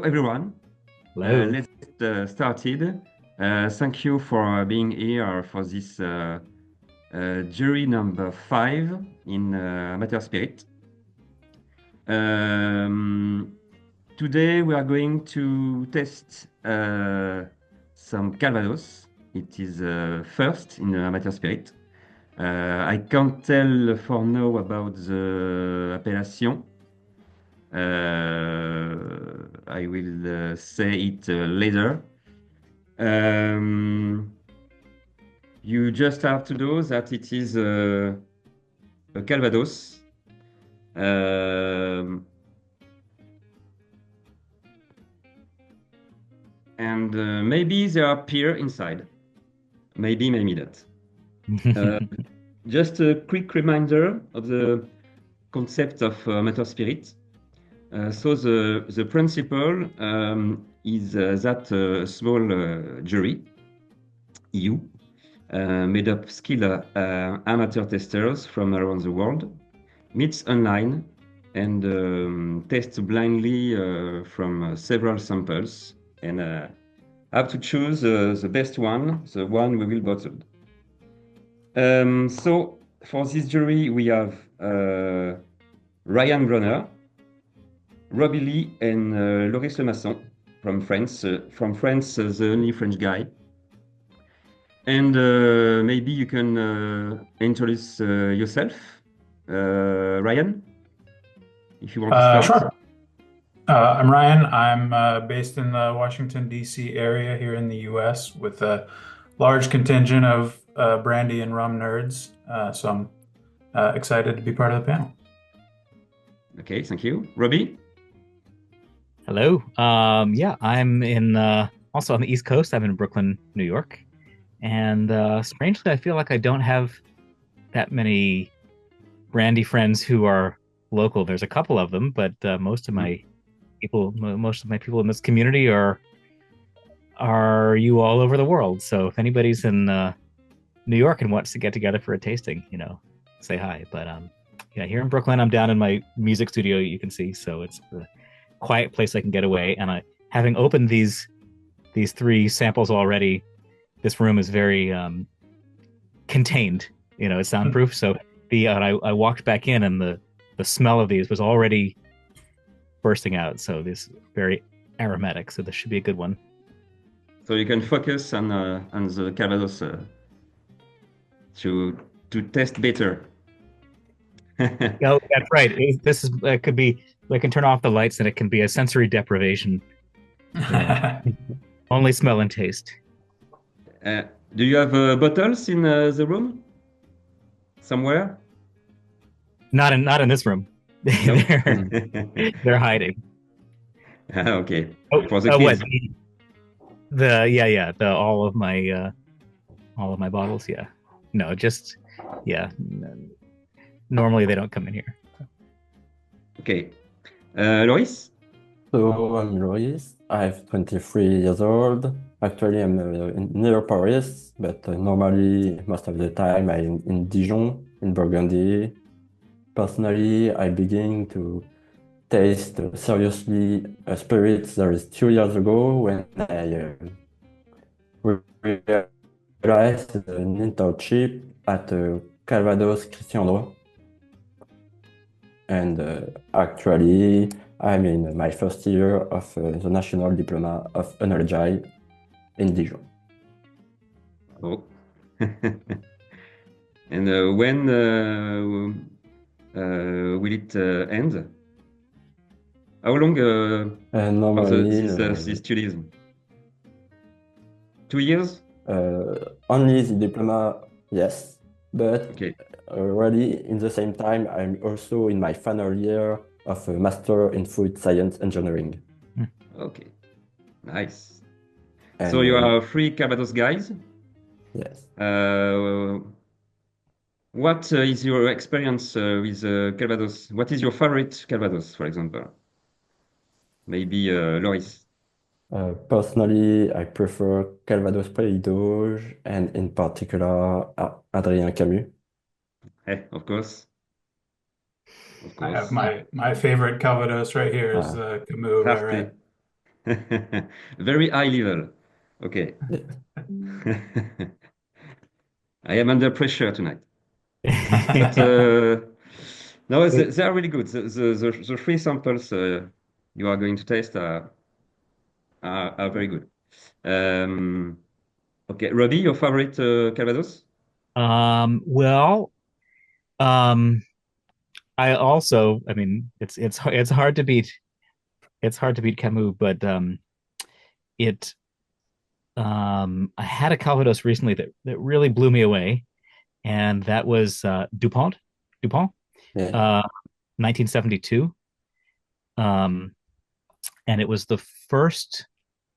everyone. Hello. Let's get started. Thank you for being here for this jury number 5 in Amateur Spirit. Um, Today we are going to test some Calvados. It is first in Amateur Spirit. I can't tell for now about the appellation. I will say it later. Um, you just have to know that it is a Calvados. Um, and maybe there are peer inside. Maybe not. Uh, just a quick reminder of the concept of amateur spirit. So the principle is that a small jury, EU, made up skilled amateur testers from around the world, meets online and tests blindly from several samples and have to choose the best one, the one we will bottle. So for this jury, we have Ryan Brunner, Robbie Lee, and Lloris Le Masson from France. The only French guy. And maybe you can introduce yourself, Ryan, if you want to start. Sure. I'm Ryan. I'm based in the Washington, D.C. area here in the U.S. with a large contingent of brandy and rum nerds. So I'm excited to be part of the panel. Okay, thank you. Robbie? Hello. Yeah, I'm in also on the East Coast. I'm in Brooklyn, New York. And strangely, I feel like I don't have that many brandy friends who are local. There's a couple of them, but most of my people in this community are you all over the world. So if anybody's in New York and wants to get together for a tasting, say hi. But yeah, here in Brooklyn, I'm down in my music studio. You can see, so it's a quiet place I can get away. And having opened these 3 samples already, this room is very contained. It's soundproof. So I walked back in, and the smell of these was already bursting out. So this is very aromatic. So this should be a good one. So you can focus on the Calvados to test better. Oh, that's right. It could be. I can turn off the lights, and it can be a sensory deprivation. Only smell and taste. Do you have bottles in the room somewhere? Not in this room. No? They're hiding. Okay. Oh, For the kids. what? The all of my bottles. Yeah. No, just yeah. Normally they don't come in here. Okay. Loris? So I'm Lloris. I'm 23 years old. Actually, I'm near Paris, but normally most of the time I'm in Dijon, in Burgundy. Personally, I begin to taste seriously spirits there is 2 years ago when I realized an internship at Calvados Christian Droit. And actually, I'm in my first year of the National Diploma of Energy in Dijon. Oh. And when will it end? How long Normally, this studies? 2 years? only the diploma, yes, but Okay. already in the same time, I'm also in my final year of a Master in Food Science Engineering. Okay. Nice. And So you are 3 Calvados guys. yes. What is your experience with Calvados? What is your favorite Calvados, for example? Maybe Loris. Personally, I prefer Calvados Pays d'Auge and in particular Adrien Camus. Of course. Of I have course. my favorite Calvados right here is Ah. the Camus by Rareté. Red. Very high level. Okay. I am under pressure tonight. But no, they are really good. The three samples you are going to taste are very good. Okay, Robbie, your favorite Calvados? Well, um, I mean, it's hard to beat. It's hard to beat Camus, but it I had a Calvados recently that really blew me away, and that was Dupont, Yeah. uh, 1972. Um, and it was the first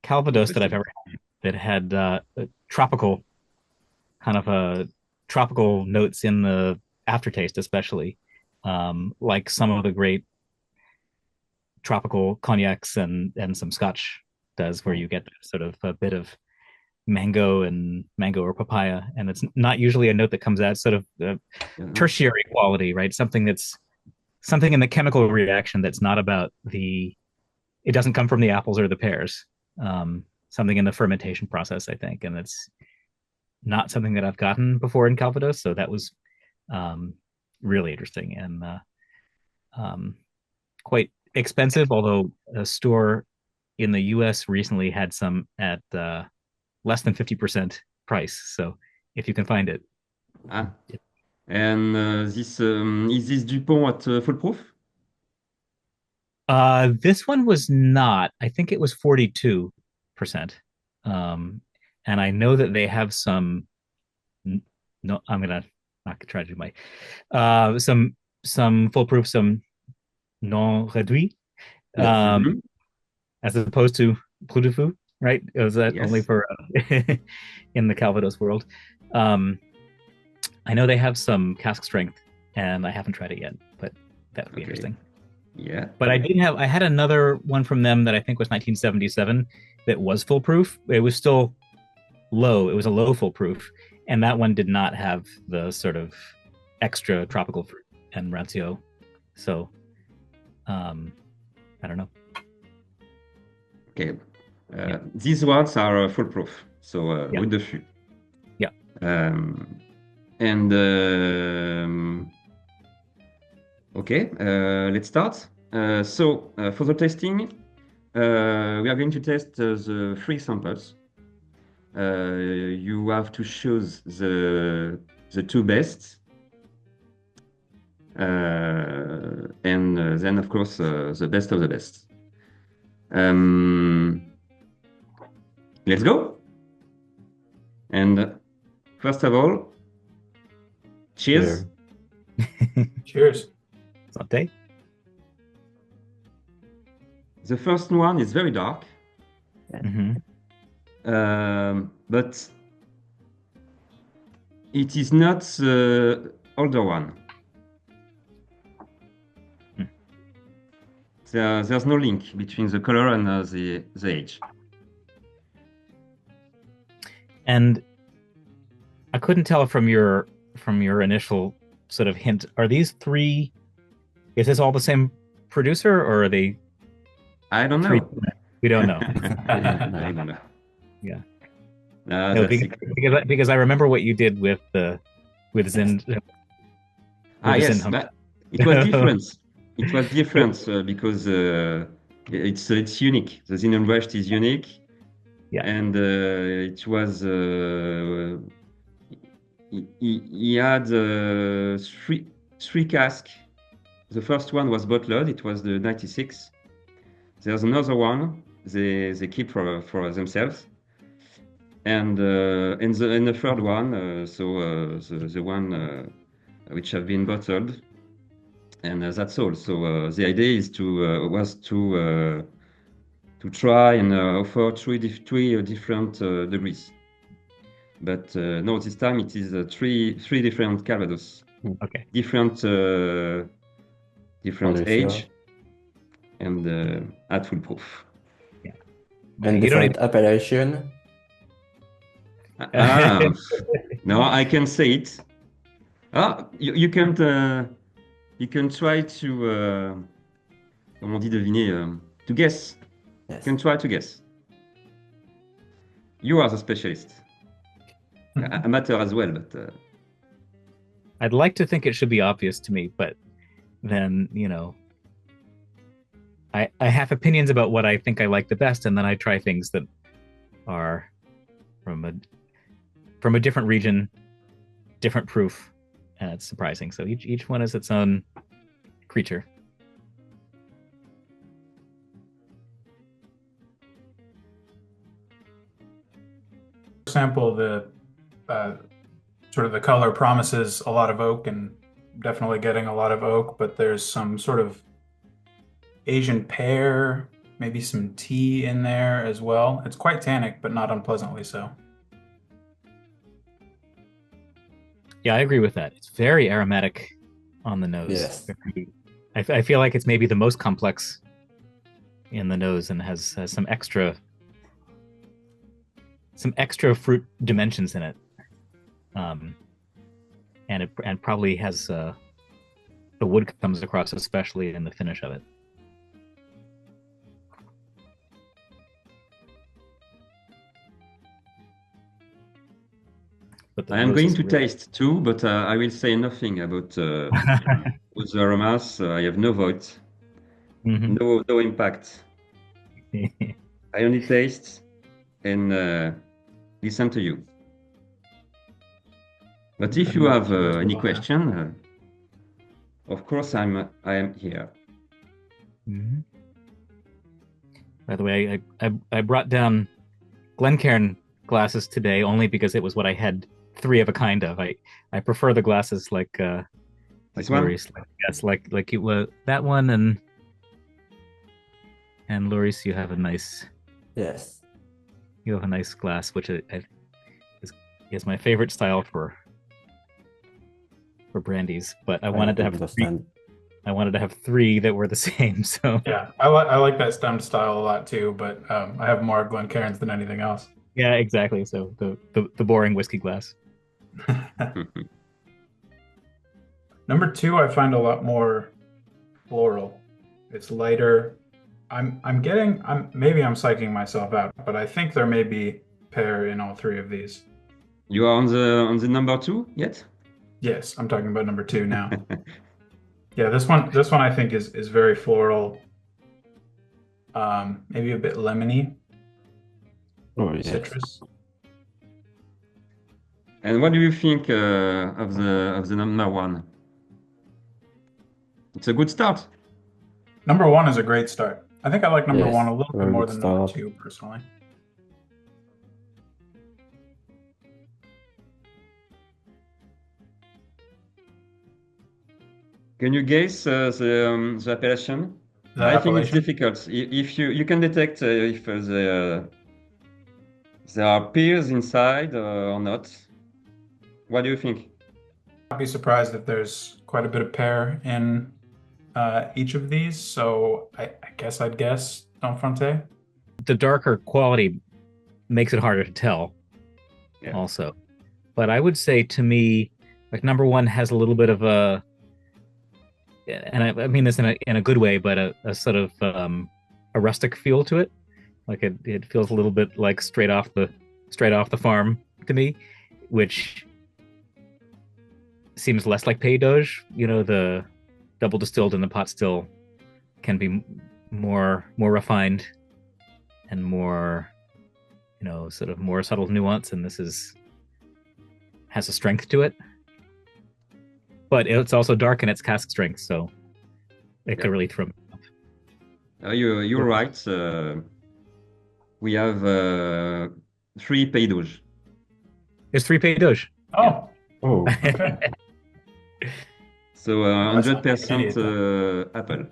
Calvados that I've Interesting. ever had that had a tropical kind of a tropical notes in the aftertaste, especially like some of the great tropical cognacs and some Scotch does, where you get sort of a bit of mango or papaya, and it's not usually a note that comes out, sort of Yeah. tertiary quality, right? Something in the chemical reaction that's not about it doesn't come from the apples or the pears. Something in the fermentation process, I think, and it's not something that I've gotten before in Calvados, so that was um, really interesting and quite expensive. Although a store in the U.S. recently had some at less than 50% price. So if you can find it, Ah. And this is this Dupont at foolproof? this one was not. I think it was 42%. Um, and I know that they have some. No, I'm gonna not try to do my some foolproof, some non réduit, Yes. um, Mhm. as opposed to Plus de Fou, right? Was that only Yes. for in the Calvados world? Um, I know they have some cask strength, and I haven't tried it yet, but that would be Okay. interesting. Yeah. But I had another one from them that I think was 1977 that was foolproof. It was still low. It was a low foolproof, and that one did not have the sort of extra tropical fruit and ratio. So, I don't know. Okay. Yeah. These ones are foolproof, so Yeah. with the fût. Yeah. And okay, let's start. So for the tasting, we are going to test the three samples. You have to choose the two best, and then of course the best of the best. Let's go. And first of all, cheers. Cheers. Santé. The first one is very dark, Mhm. but it is not the older one. There's no link between the color and the age. And I couldn't tell from your initial sort of hint. Are these three? Is this all the same producer, or are they I don't three? know. We don't know. I don't know. Yeah. No, No, that's because I remember what you did with Zin. yes, Zin but it was different. It was different because it's unique. The Zinnenrecht is unique. Yeah. And it was he had three casks. The first one was bottled. It was the 96. There's another one they keep for themselves. And the third one, the one which have been bottled, and that's all. So the idea is was to try and offer three different degrees. But no, this time it is three different Calvados, Okay. different Producer. age, and at full proof. Yeah. And You don't different appellation. No, I can say it. You can try to comment on dit deviner, to guess. You can try to guess. You are the specialist. Amateur as well, but I'd like to think it should be obvious to me, but then, I have opinions about what I think I like the best, and then I try things that are from a different region, different proof, and it's surprising. So each one is its own creature. For example, the sort of the color promises a lot of oak, and definitely getting a lot of oak, but there's some sort of Asian pear, maybe some tea in there as well. It's quite tannic, but not unpleasantly so. Yeah, I agree with that. It's very aromatic on the nose. Yes. I feel like it's maybe the most complex in the nose and has some extra fruit dimensions in it. And probably has the wood comes across especially in the finish of it. I am going to taste too, but I will say nothing about with the aromas. I have no vote, no impact. I only taste and listen to you. But if you have any question, of course I am here. Mm-hmm. By the way, I brought down Glencairn glasses today only because it was what I had 3 of a kind of. I prefer the glasses like This one? Lloris, like it was that one and Lloris, you have a nice glass, which is my favorite style for brandies. But I wanted to have three that were the same. So yeah, I like that stemmed style a lot too. But I have more Glencairns than anything else. Yeah, exactly. So the boring whiskey glass. Number 2, I find a lot more floral. It's lighter. Maybe I'm psyching myself out, but I think there may be pear in all 3 of these. You are on the number 2 yet? Yes, I'm talking about number 2 now. Yeah, this one I think is very floral. Maybe a bit lemony. Oh, yes. Citrus. And what do you think of the number 1? It's a good start. Number 1 is a great start. I think I like number Yes, 1 a little bit very more good than number start. 2 personally. Can you guess the appellation? I think it's difficult. If you can detect if there are pears inside or not. What do you think? I'd be surprised if there's quite a bit of pear in each of these, so I guess I'd guess Don Fronte. The darker quality makes it harder to tell. Yeah. Also, but I would say to me, like number 1 has a little bit of a, and I mean this in a good way, but a sort of a rustic feel to it. Like it feels a little bit like straight off the farm to me, which seems less like Pays d'Auge. The double distilled and the pot still can be more refined and more, sort of more subtle nuance, and this has a strength to it. But it's also dark in its cask strength, so it could really throw me off. You're right. We have 3 Pays d'Auge. There's 3 Pays d'Auge. Oh, Oh, okay. So That's not 100% apple.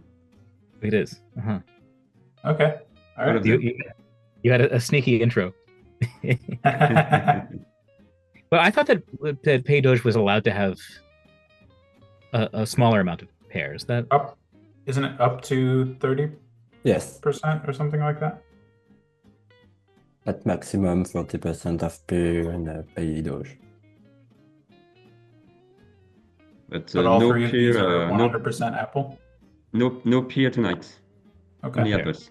It is. Uh-huh. Okay. All right. You had a sneaky intro. But I thought that Pays d'Auge was allowed to have a smaller amount of pears. That Isn't it up to 30% yes. or something like that? At maximum 40% of pear in Pays d'Auge. But But all no 3 of these pear, are 100% apple? no pear tonight. Okay. Only apples.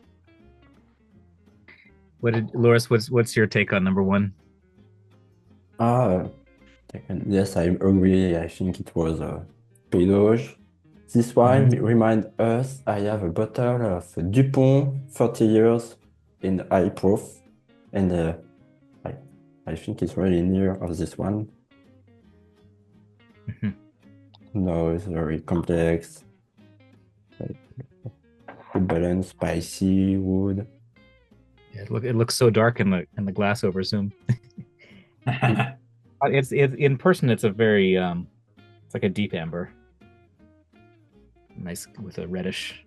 Loris? What's your take on number one? Ah, yes, I agree. I think it was Calvados. This wine remind us I have a bottle of Dupont 30 years in high proof, and I, I think it's really near of this one. No, it's very complex, good balance, spicy, wood. Yeah, it looks so dark in the glass over zoom. It's in person. It's a very it's like a deep amber, nice with a reddish.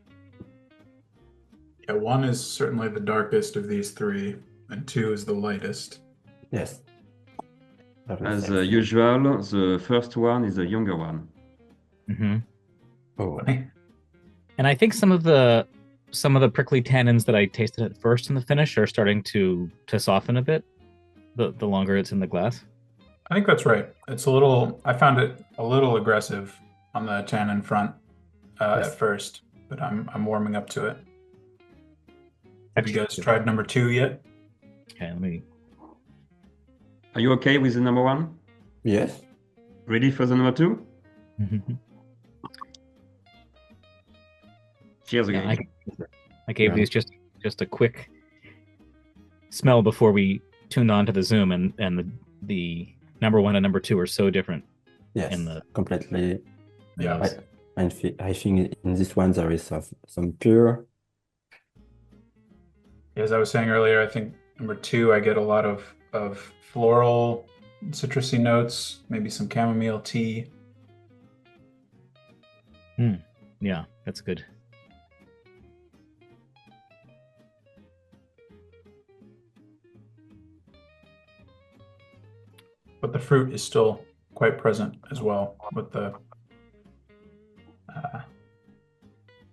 Yeah, one is certainly the darkest of these three, and two is the lightest. Yes. As usual, the first one is the younger one. Oh, And I think some of the prickly tannins that I tasted at first in the finish are starting to soften a bit the longer it's in the glass. I think that's right. It's a little, I found it a little aggressive on the tannin front Yes. at first, but I'm warming up to it. Have you Actually, guys tried number two yet? Okay, let me. Are you okay with the number one? yes. Ready for the number two? Cheers Yeah, again. I gave these just a quick smell before we tuned on to the Zoom, and the number one and number two are so different. Yes, in the completely. Yeah. nose. I think in this one there is some pure. As I was saying earlier, I think number two, I get a lot of floral, citrusy notes, maybe some chamomile tea. Yeah, that's good. But the fruit is still quite present as well, with the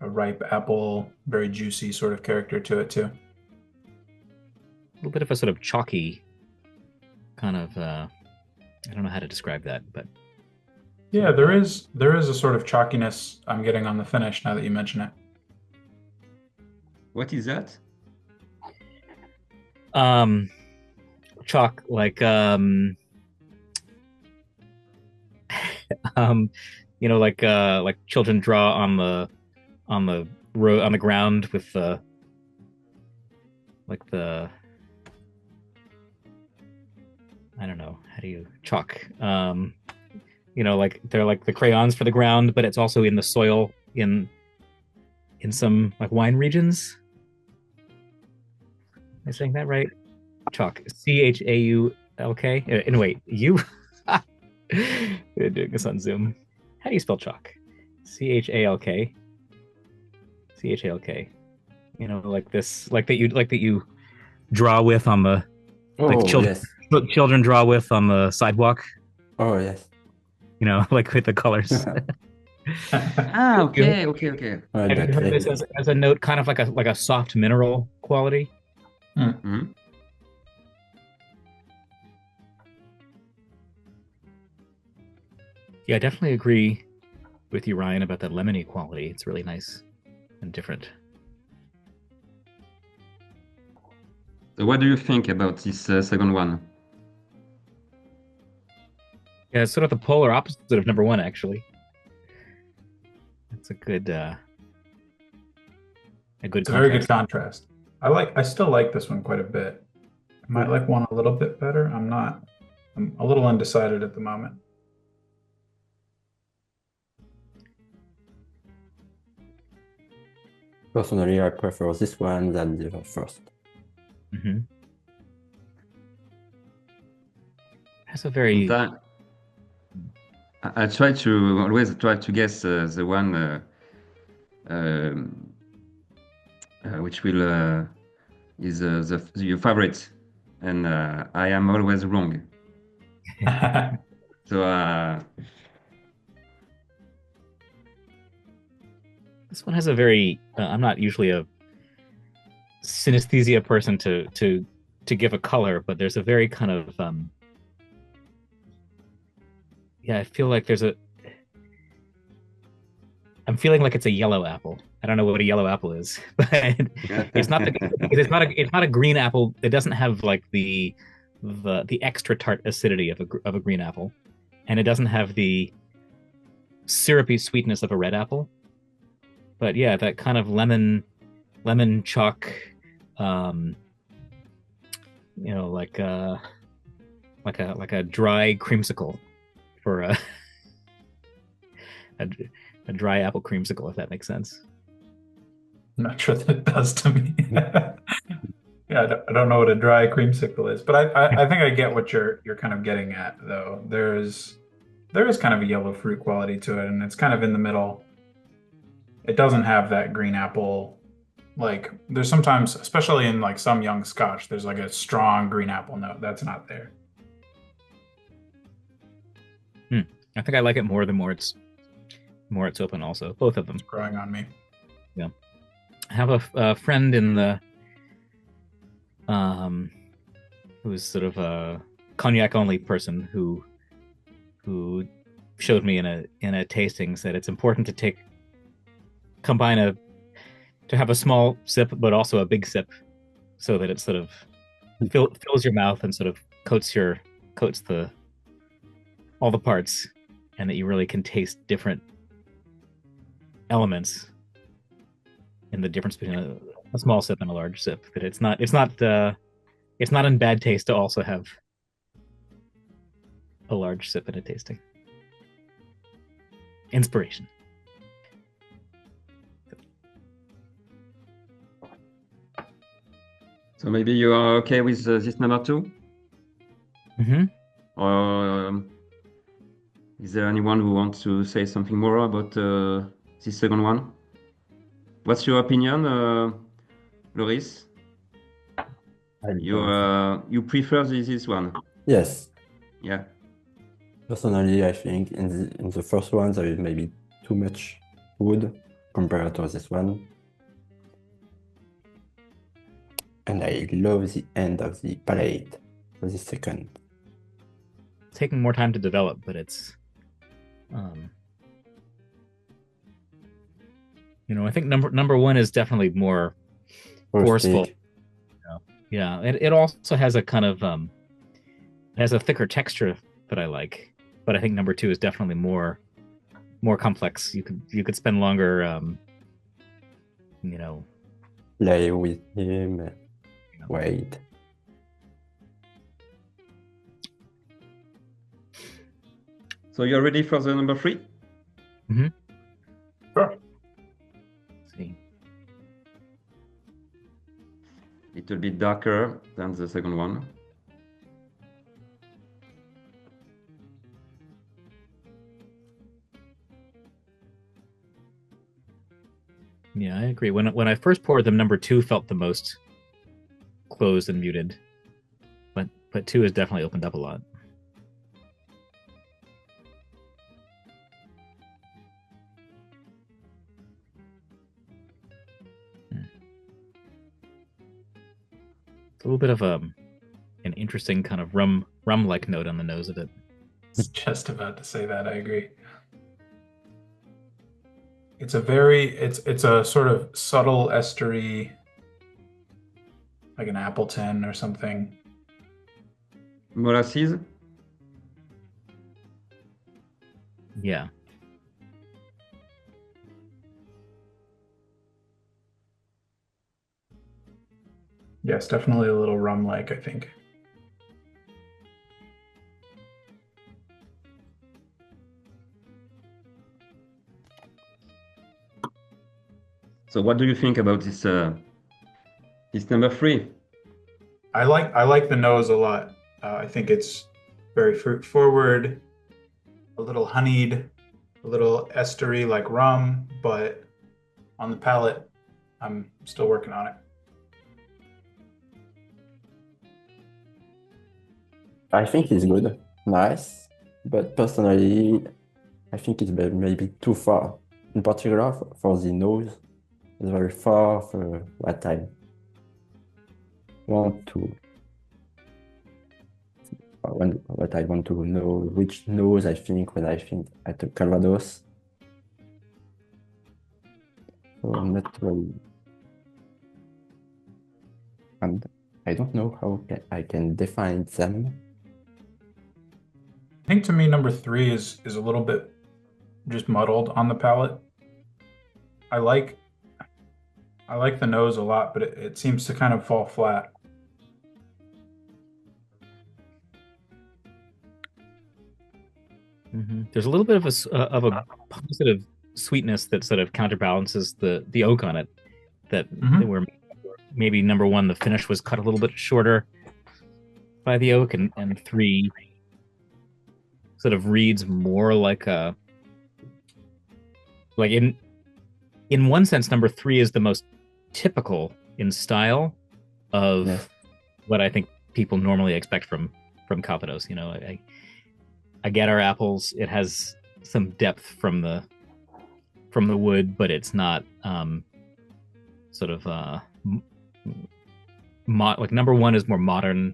a ripe apple, very juicy sort of character to it too. A little bit of a sort of chalky kind of. I don't know how to describe that, but Yeah, there is a sort of chalkiness I'm getting on the finish now that you mention it. What is that? Chalk like like children draw on the road on the ground with the I don't know, how do you chalk, like they're like the crayons for the ground, but it's also in the soil in some like wine regions. Am I saying that right? Chalk, CHAULK. And wait, you we're doing this on Zoom. How do you spell chalk? CHALK. CHALK. Like this, like that you draw with on the children. Yes. Children draw with on the sidewalk. Oh yes. Like with the colors. Okay. Have you heard this as a note, kind of like a soft mineral quality? Mm-hmm. Yeah, I definitely agree with you, Ryan, about that lemony quality. It's really nice and different. So what do you think about this second one? Yeah, it's sort of the polar opposite of number one, actually. It's a good It's a very good contrast. I still like this one quite a bit. I might like one a little bit better. I'm a little undecided at the moment. Personally, I prefer this one than the first. Has a very. I always try to guess the one which will is your favorite, and I am always wrong. So this one has a very. I'm not usually a synesthesia person to give a color, but there's a very kind of. Yeah, I feel like I'm feeling like it's a yellow apple, I don't know what a yellow apple is, but it's not it's not a green apple. It doesn't have like the extra tart acidity of a green apple, and it doesn't have the syrupy sweetness of a red apple. But yeah, that kind of lemon chalk, um, like a dry creamsicle for a, a dry apple creamsicle, if that makes sense. I'm not sure that it does to me. Yeah, I don't know what a dry creamsicle is, but I think I get what you're kind of getting at, though. There is kind of a yellow fruit quality to it, and it's kind of in the middle. It doesn't have that green apple. Like there's sometimes, especially in like some young Scotch, there's like a strong green apple note. That's not there. I think I like it more the more it's open. Also, both of them. It's growing on me. Yeah, I have a friend in the who's sort of a cognac only person who showed me in a tasting, said it's important to have a small sip but also a big sip, so that it sort of fills your mouth and sort of coats all the parts, and that you really can taste different elements in the difference between a small sip and a large sip. That it's not in bad taste to also have a large sip in a tasting. Inspiration. So maybe you are okay with this number 2? Mm-hmm. Or is there anyone who wants to say something more about this second one? What's your opinion, Lloris? You prefer this one? Yes. Yeah. Personally, I think in the first one there is maybe too much wood compared to this one. And I love the end of the palate for the second. It's taking more time to develop, but it's I think number one is definitely more forceful. Yeah, it also has a kind of it has a thicker texture that I like, but I think number 2 is definitely more complex. You could spend longer play with him, wait. So you're ready for the number 3? Mm-hmm. Sure. Let's see. Little bit darker than the second one. Yeah, I agree. When I first poured them, number 2 felt the most closed and muted, but 2 has definitely opened up a lot. It's a little bit of an interesting kind of rum-like note on the nose of it. Just about to say that. I agree. It's a sort of subtle estery, like an Appleton or something. Molasses? Yeah. Yes, definitely a little rum-like, I think. So what do you think about this number 3? I like the nose a lot. I think it's very fruit forward, a little honeyed, a little estery like rum, but on the palate, I'm still working on it. I think it's good, nice, but personally, I think it's maybe too far. In particular, for the nose, it's very far for what I want to. What I want to know, which nose I think when I think at the Calvados. So not really. And I don't know how I can define them. I think to me, number 3 is a little bit just muddled on the palate. I like the nose a lot, but it seems to kind of fall flat. There's a little bit of a positive sweetness that sort of counterbalances the oak on it. That where maybe number 1, the finish was cut a little bit shorter by the oak, and 3 sort of reads more like in one sense, number 3 is the most typical in style of what I think people normally expect from Calvados. You know, I get our apples. It has some depth from the wood, but it's not sort of like number 1 is more modern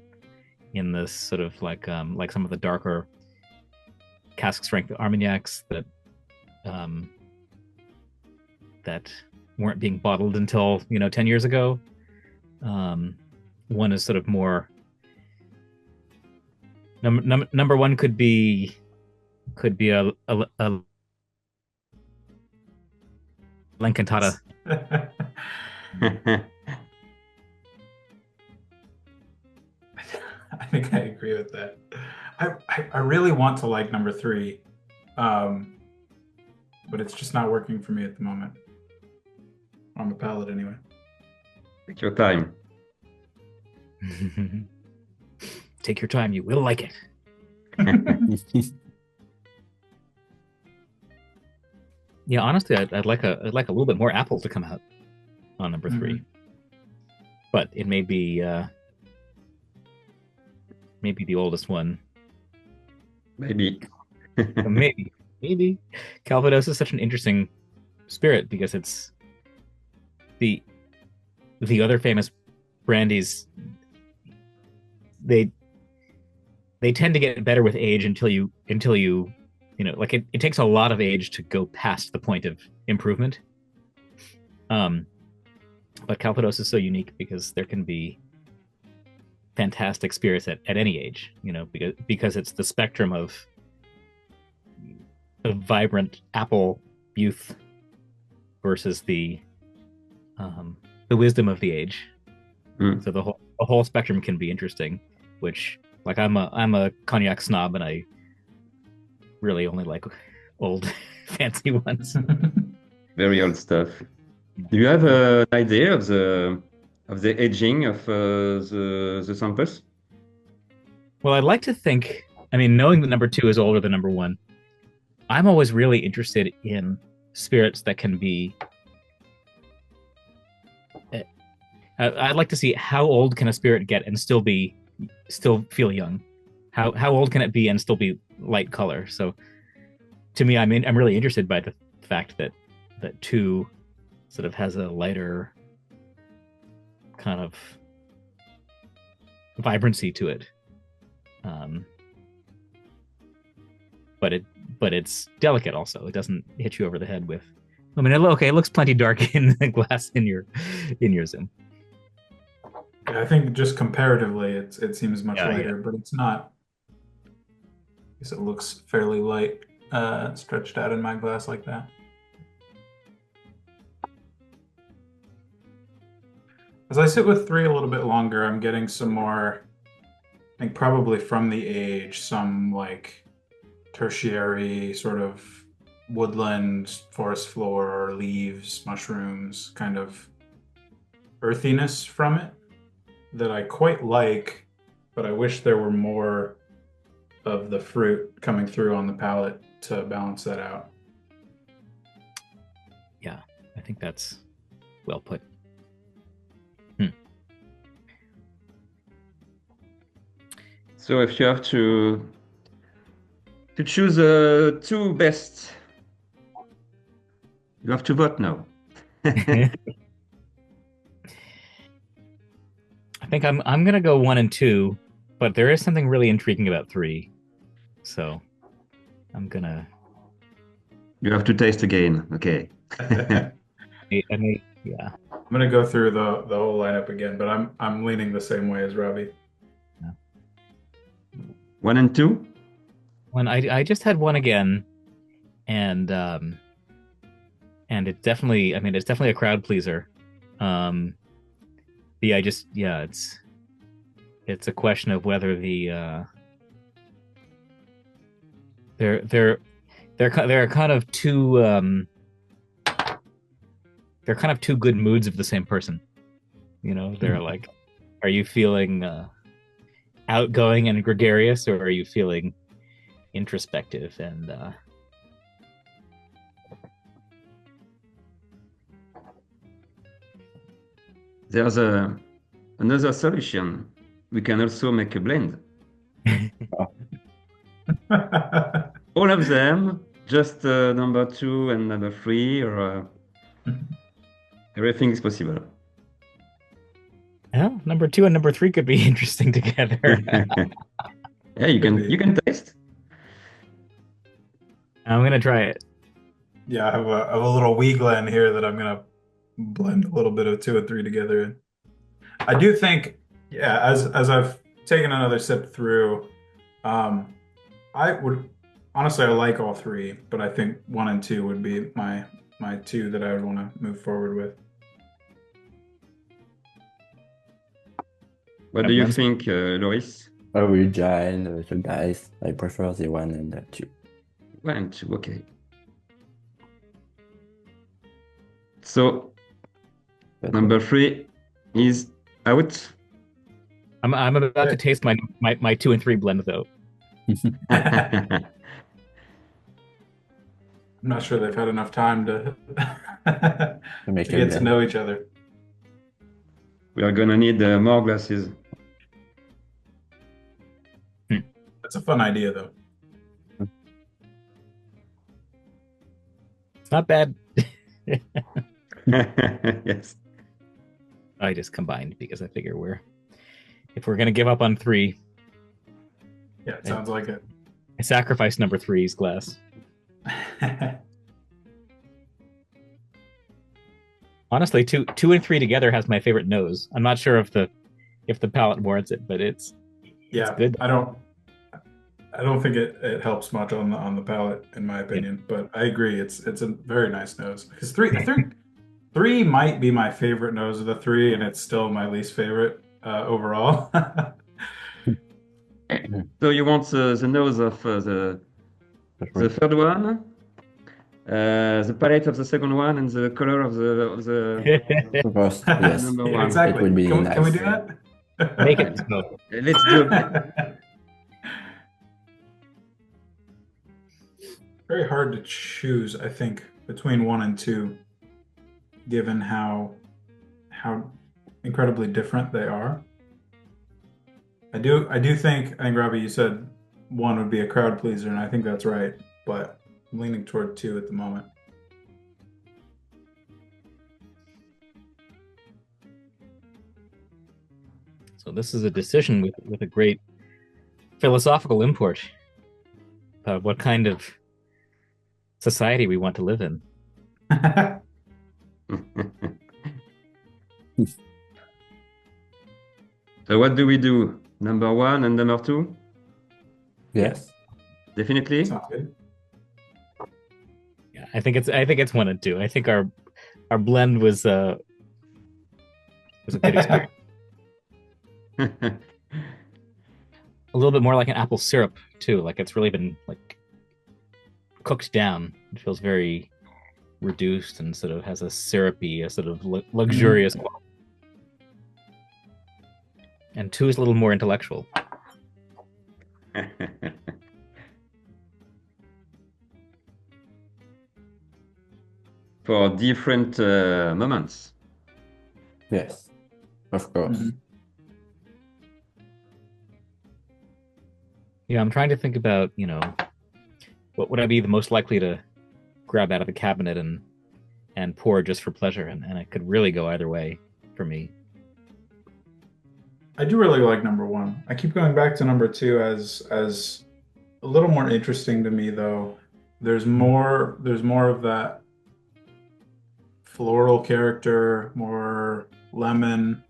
in this sort of like some of the darker cask strength Armagnacs that that weren't being bottled until 10 years ago. 1 is sort of more number 1 could be a L'Encantada. I think I agree with that. I really want to like number 3, but it's just not working for me at the moment. On the palate, anyway. Take your time. Take your time. You will like it. Yeah, honestly, I'd like a little bit more apple to come out on number 3, but it may be maybe the oldest one. Maybe. maybe. Calvados is such an interesting spirit because it's the other famous brandies. They tend to get better with age until you like it takes a lot of age to go past the point of improvement. But Calvados is so unique because there can be fantastic spirits at any age, because it's the spectrum of vibrant apple youth versus the wisdom of the age. So the whole spectrum can be interesting, which like I'm a cognac snob and I really only like old fancy ones. Very old stuff. Do you have an idea of the aging of the samples? Well, I'd like to think, knowing that number 2 is older than number 1, I'm always really interested in spirits that can be I'd like to see how old can a spirit get and still feel young. How old can it be and still be light color? So to me, I'm really interested by the fact that 2 sort of has a lighter kind of vibrancy to it. But it's delicate also. It doesn't hit you over the head with. It looks plenty dark in the glass in your zoom. Yeah, I think just comparatively, it seems much lighter, but it's not. I guess it looks fairly light, stretched out in my glass like that. As I sit with 3 a little bit longer, I'm getting some more, I think probably from the age, some like tertiary sort of woodland, forest floor, leaves, mushrooms, kind of earthiness from it that I quite like, but I wish there were more of the fruit coming through on the palate to balance that out. Yeah, I think that's well put. So if you have to choose the 2 best, you have to vote now. I think I'm gonna go 1 and 2, but there is something really intriguing about 3, so I'm gonna. You have to taste again. Okay. Yeah. I'm gonna go through the whole lineup again, but I'm leaning the same way as Robbie. 1 and 2? When I just had one again, and it's definitely, I mean, it's definitely a crowd pleaser. It's a question of whether they're kind of two they're kind of two good moods of the same person. You know, they're like, are you feeling outgoing and gregarious, or are you feeling introspective and There's another solution. We can also make a blend. All of them, just number 2 and number 3, or everything is possible. well, number 2 and number 3 could be interesting together. Yeah, you can taste. I'm gonna try it. Yeah, I have a little wee gland here that I'm gonna blend a little bit of 2 and 3 together in. I do think, yeah, as I've taken another sip through, I would honestly, I like all 3, but I think 1 and 2 would be my 2 that I would want to move forward with. What do you think, Lloris? I will join the guys. I prefer the 1 and the 2. 1 and 2, okay. So number 3 is out. I'm about to taste my 2 and 3 blend though. I'm not sure they've had enough time to get to know each other. We are gonna need more glasses. That's a fun idea, though. It's not bad. Yes. I just combined because I figure if we're gonna give up on 3. Yeah, it sounds like it. I sacrificed number 3's glass. Honestly, 2 and 3 together has my favorite nose. I'm not sure if the palate warrants it, but it's good. I don't think it helps much on the palate, in my opinion. But I agree, it's a very nice nose. Because 3 might be my favorite nose of the 3, and it's still my least favorite overall. So you want the nose of the third one, the palette of the second one, and the color of the First, yes. number 1. Exactly. It would be Can we nice. do that? Make it so. Let's do it. Very hard to choose, I think, between 1 and 2, given how incredibly different they are. I think, Robbie, you said 1 would be a crowd pleaser, and I think that's right, but I'm leaning toward 2 at the moment. So this is a decision with a great philosophical import about what kind of society we want to live in. So what do we do? Number 1 and number 2? Yes. Definitely. Sounds good. Yeah, I think it's 1 and 2. I think our blend was a good experience. A little bit more like an apple syrup too. Like it's really been like cooked down. It feels very reduced and sort of has a syrupy, a sort of luxurious quality. And 2 is a little more intellectual. For different moments. Yes, of course. Mm-hmm. Yeah, I'm trying to think about, what would I be the most likely to grab out of the cabinet and pour just for pleasure, and it could really go either way for me. I do really like number 1. I keep going back to number 2 as a little more interesting to me, though. There's more of that floral character, more lemon,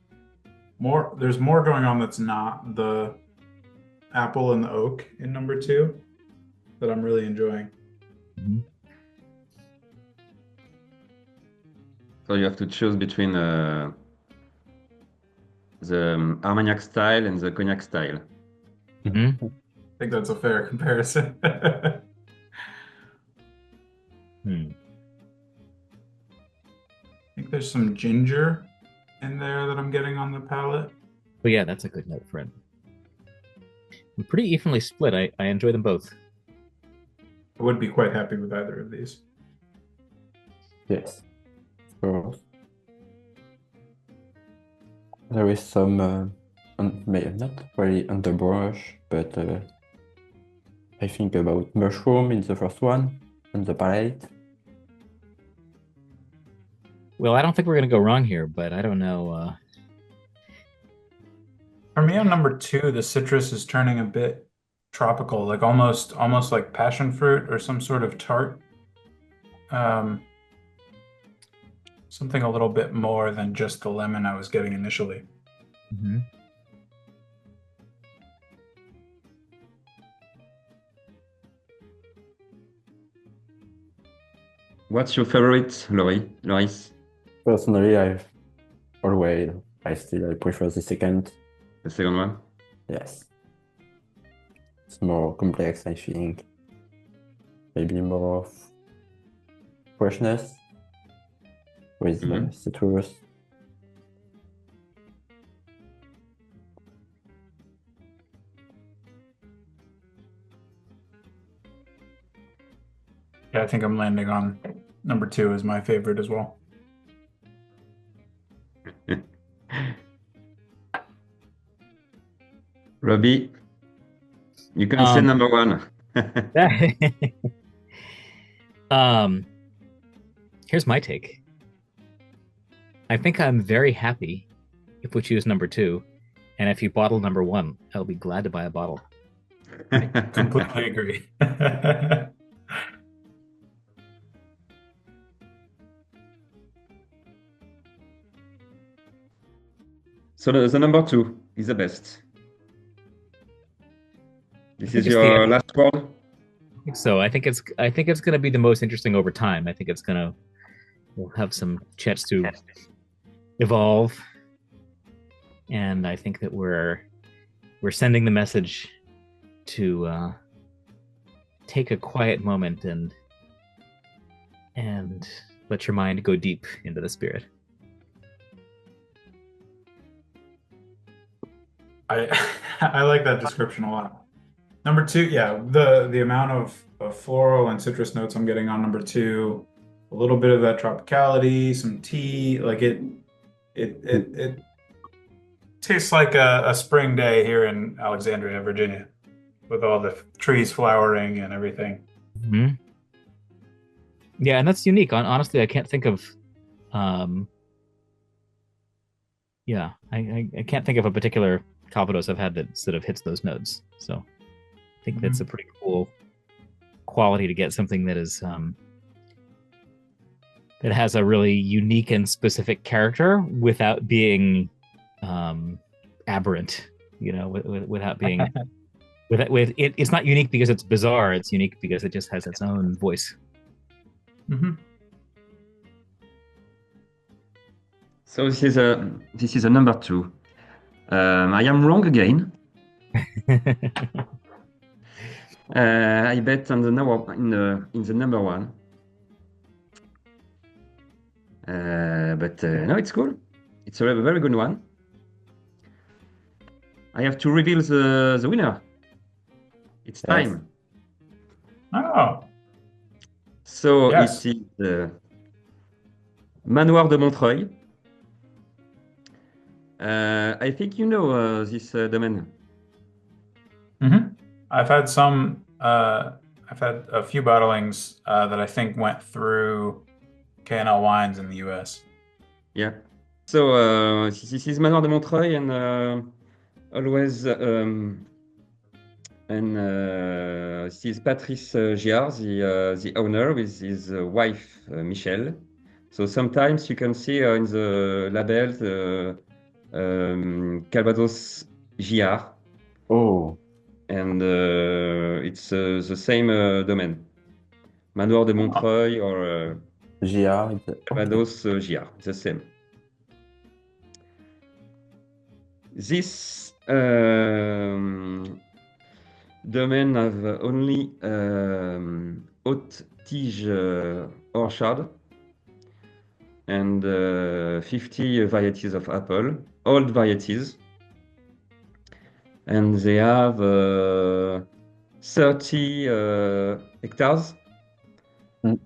more. There's more going on that's not the apple and the oak in number two that I'm really enjoying. Mhm. So you have to choose between the Armagnac style and the Cognac style. Mhm. I think that's a fair comparison. Hmm. I think there's some ginger in there that I'm getting on the palate. But yeah, that's a good note for it. I'm pretty evenly split. I enjoy them both. I would be quite happy with either of these. Yes. So there is some, not very underbrush, but I think about mushroom in the first one on the palate. Well, I don't think we're gonna go wrong here, but I don't know. For me, on number two, the citrus is turning a bit tropical, like almost like passion fruit or some sort of tart. Something a little bit more than just the lemon I was getting initially. Mhm. What's your favorite, Loris? Personally, I still prefer the second. The second one? Yes. It's more complex, I think. Maybe more freshness with citrus. Yeah, I think I'm landing on number two as my favorite as well. Robbie, you can say number one. Here's my take. I think I'm very happy if we choose number two, and if you bottle number one, I'll be glad to buy a bottle. Completely agree. So the number two is the best. This is it's your last word? So I think it's going to be the most interesting over time. I think we'll have some chance to evolve, and I think that we're sending the message to take a quiet moment and let your mind go deep into the spirit. I like that description a lot. Number two, yeah, the amount of floral and citrus notes I'm getting on number two, a little bit of that tropicality, some tea, like it tastes like a spring day here in Alexandria, Virginia, with all the trees flowering and everything. Mm-hmm. Yeah, and that's unique. Honestly, I can't think of I can't think of a particular Calvados I've had that sort of hits those notes. So I think that's a pretty cool quality to get something that is that has a really unique and specific character without being aberrant, without being it's not unique because it's bizarre. It's unique because it just has its own voice. Mm-hmm. So this is a number two. I am wrong again. I bet on the number in the number one. But no, it's cool. It's a very good one. I have to reveal the winner. It's time. Oh. So yes. It is Manoir de Montreuil. I think you know this domain. Mm-hmm. I've had a few bottlings that I think went through K&L Wines in the US. Yeah. So this is Manoir de Montreuil, and always this is Patrice Giard, the owner, with his wife Michelle, So sometimes you can see in the labels Calvados JR, Oh, and it's the same domain. Manoir de Montreuil or GR. Okay. Calvados JR, the same. This domain have only haute tige orchard and 50 varieties of apple, old varieties. And they have 30 hectares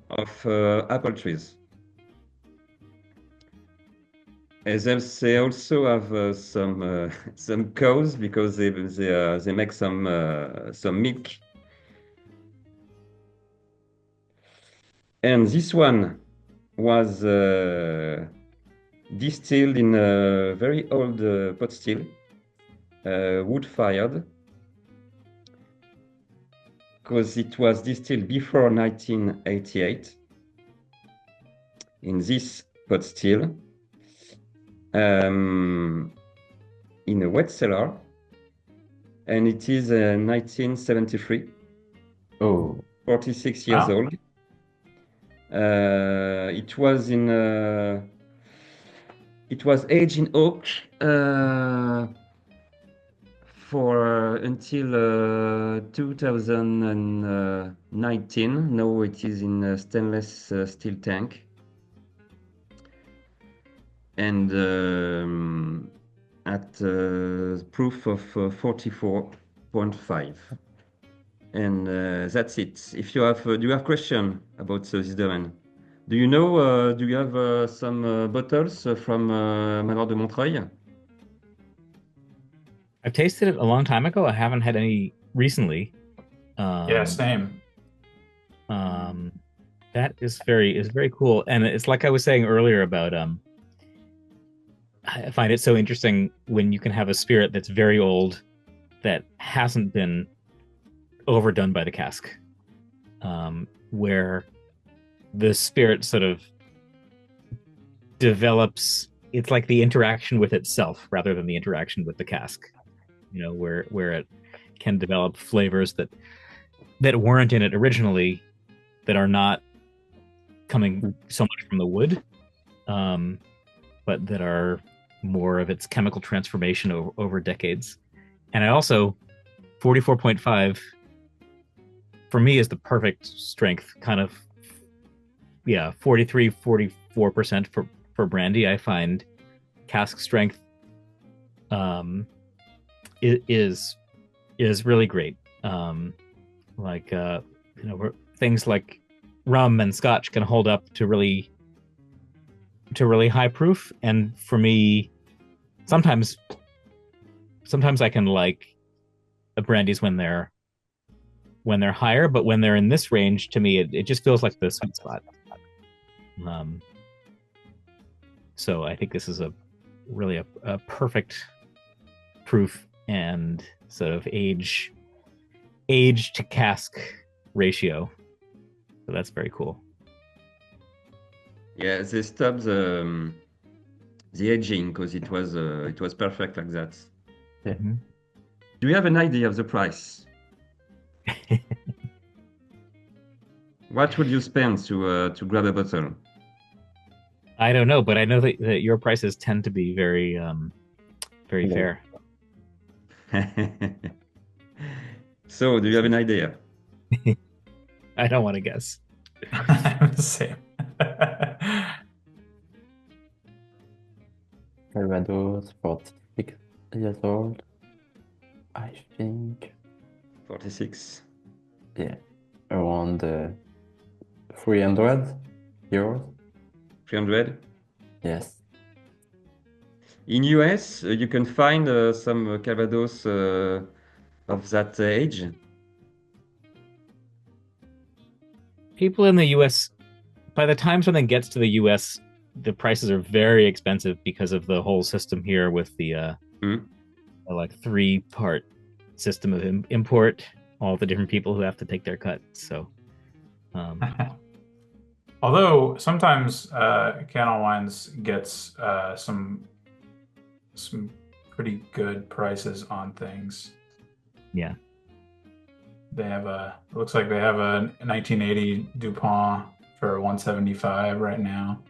of apple trees. And then they also have some cows because they make some milk. And this one was distilled in a very old pot still, wood fired, because it was distilled before 1988 in this pot still. In a wet cellar, and it is 1973. Oh, 46 years Wow. old. It was aged in oak for until 2019. Now it is in a stainless steel tank. And at proof of 44.5. And that's it. If you have, do you have question about this domain? Do you know, do you have some bottles from Manoir de Montreuil? I've tasted it a long time ago. I haven't had any recently. Yeah, same. That is very cool. And it's like I was saying earlier about I find it so interesting when you can have a spirit that's very old that hasn't been overdone by the cask, where the spirit sort of develops. It's like the interaction with itself rather than the interaction with the cask, where it can develop flavors that weren't in it originally, that are not coming so much from the wood, but that are more of its chemical transformation over decades. And I also, 44.5 for me is the perfect strength, kind of, 43, 44% for brandy. I find cask strength is really great. Things like rum and scotch can hold up to really high proof, and for me, sometimes I can like brandies when they're higher, but when they're in this range, to me it just feels like the sweet spot. So I think this is a perfect proof and sort of age to cask ratio. So that's very cool. Yeah, they stopped the aging because it was perfect like that. yeah. Mm-hmm. Do you have an idea of the price? What would you spend to grab a bottle? I don't know, but I know that your prices tend to be very fair. So, do you have an idea? I don't want to guess. Same. Calvados, 46 years old. I think, 46. yeah, around 300 euros. 300? Yes. In US, you can find some Calvados of that age. People in the US, by the time something gets to the US, the prices are very expensive because of the whole system here with the like 3-part system of import, all the different people who have to take their cut. So Although sometimes Canal Wines gets some pretty good prices on things. Yeah. They have it looks like they have a 1980 DuPont for 175 right now.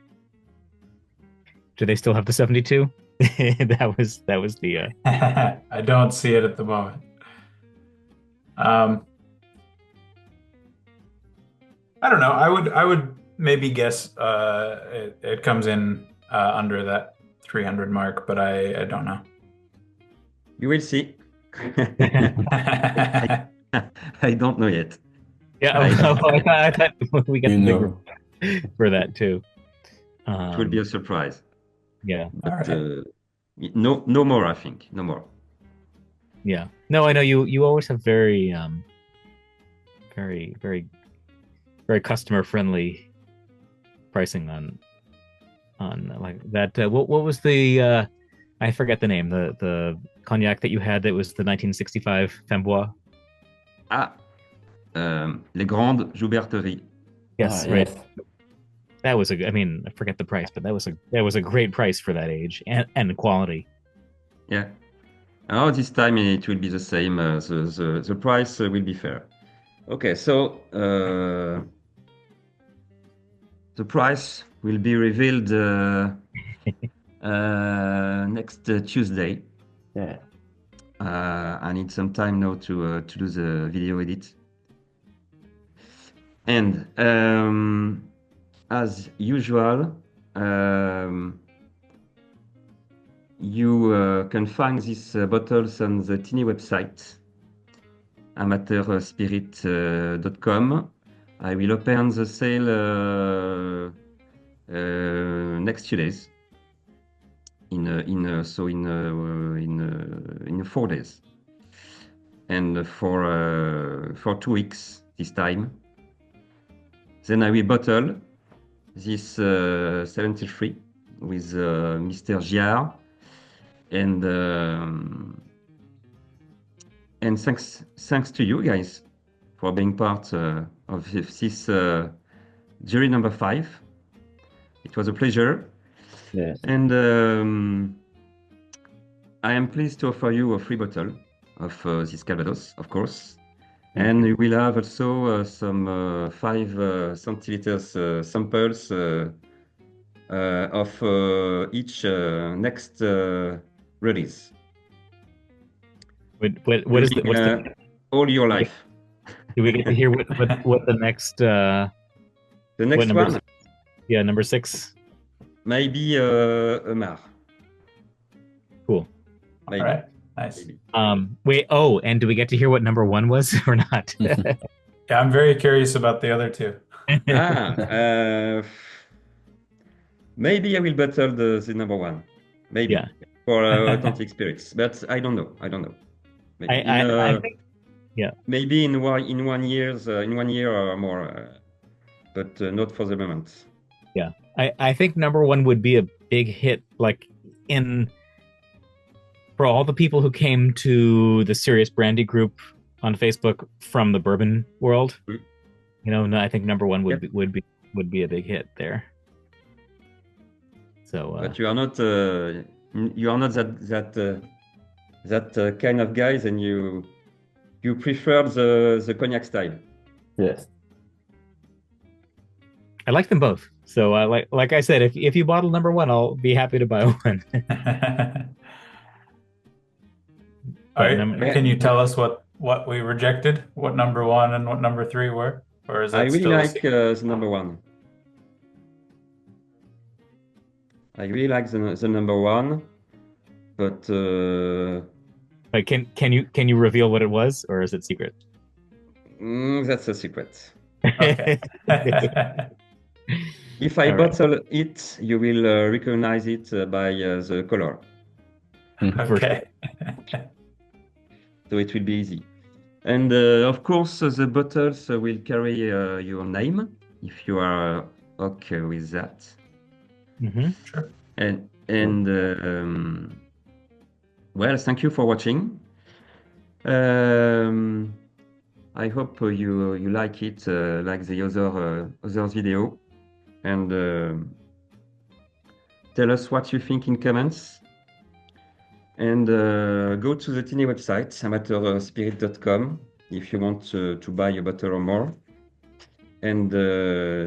Do they still have the 72? That was the I don't see it at the moment. I don't know. I would maybe guess it comes in under that 300 mark, but I don't know. You will see. I, I don't know yet. Yeah, I thought we got You the big know. for that too. It will be a surprise. Yeah. But All no more, I think. No more. Yeah. No, I know you always have very very customer friendly pricing on like that. What was the I forget the name, the cognac that you had that was the 1965 Fembois. Les Grandes Jouberteries. Yes, right. That was I mean, I forget the price, but that was a great price for that age and quality. Yeah. Oh, this time it will be the same. The price will be fair. Okay, so the price will be revealed next Tuesday. Yeah. I need some time now to do the video edit. And as usual, you can find these bottles on the Tiny website, amateurspirit.com. I will open the sale next 2 days. In 4 days, and for 2 weeks this time. Then I will bottle this 73 with Mr. Giard, and thanks to you guys for being part of this jury number 5. It was a pleasure. Yes. And I am pleased to offer you a free bottle of this Calvados, of course. And we will have also some 5 centiliters samples of each next release. What is what's all your life? Do we get to hear what the next the next number one? Yeah, number 6. Maybe Amar. Cool. Maybe. All right. Nice. Maybe. Wait. Oh, and do we get to hear what number 1 was or not? Yeah, I'm very curious about the other 2. Maybe I will bottle the number 1. Maybe. Yeah. For authentic spirits, but I don't know. Maybe I think, yeah. Maybe in 1 year or more, but not for the moment. Yeah. I think number 1 would be a big hit, like for all the people who came to the Serious Brandy group on Facebook from the bourbon world. Mm. You know, I think number 1 would be a big hit there. So, but you are not that kind of guys, and you prefer the cognac style. Yes. I like them both. So, like I said, if you bottle number 1, I'll be happy to buy one. All right. Can you tell us what we rejected? What number 1 and what number 3 were? Or is that I really still like the number 1. I really like the number 1, but Like, can you reveal what it was, or is it secret? That's a secret. Okay. If I All right. bottle it, you will recognize it by the color. Okay. So it will be easy. And of course, the bottles will carry your name if you are okay with that. Mm-hmm. Sure. And well, thank you for watching. I hope you like it, like the others video. and tell us what you think in comments. And go to the tiny website, amateurspirit.com, if you want to buy a bottle or more. And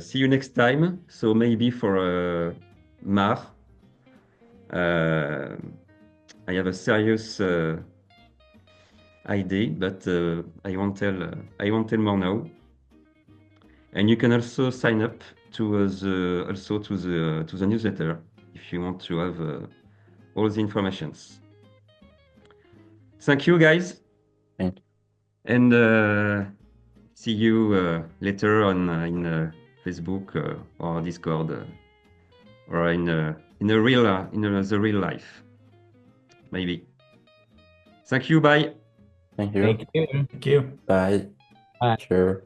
see you next time. So maybe for Mar, I have a serious idea, but I won't tell more now. And you can also sign up to the newsletter if you want to have all the informations. Thank you, guys. Thank you. And see you later on in Facebook or Discord or in the real life, maybe. Thank you. Bye. Thank you. Thank you. Thank you. Bye. Bye. Sure.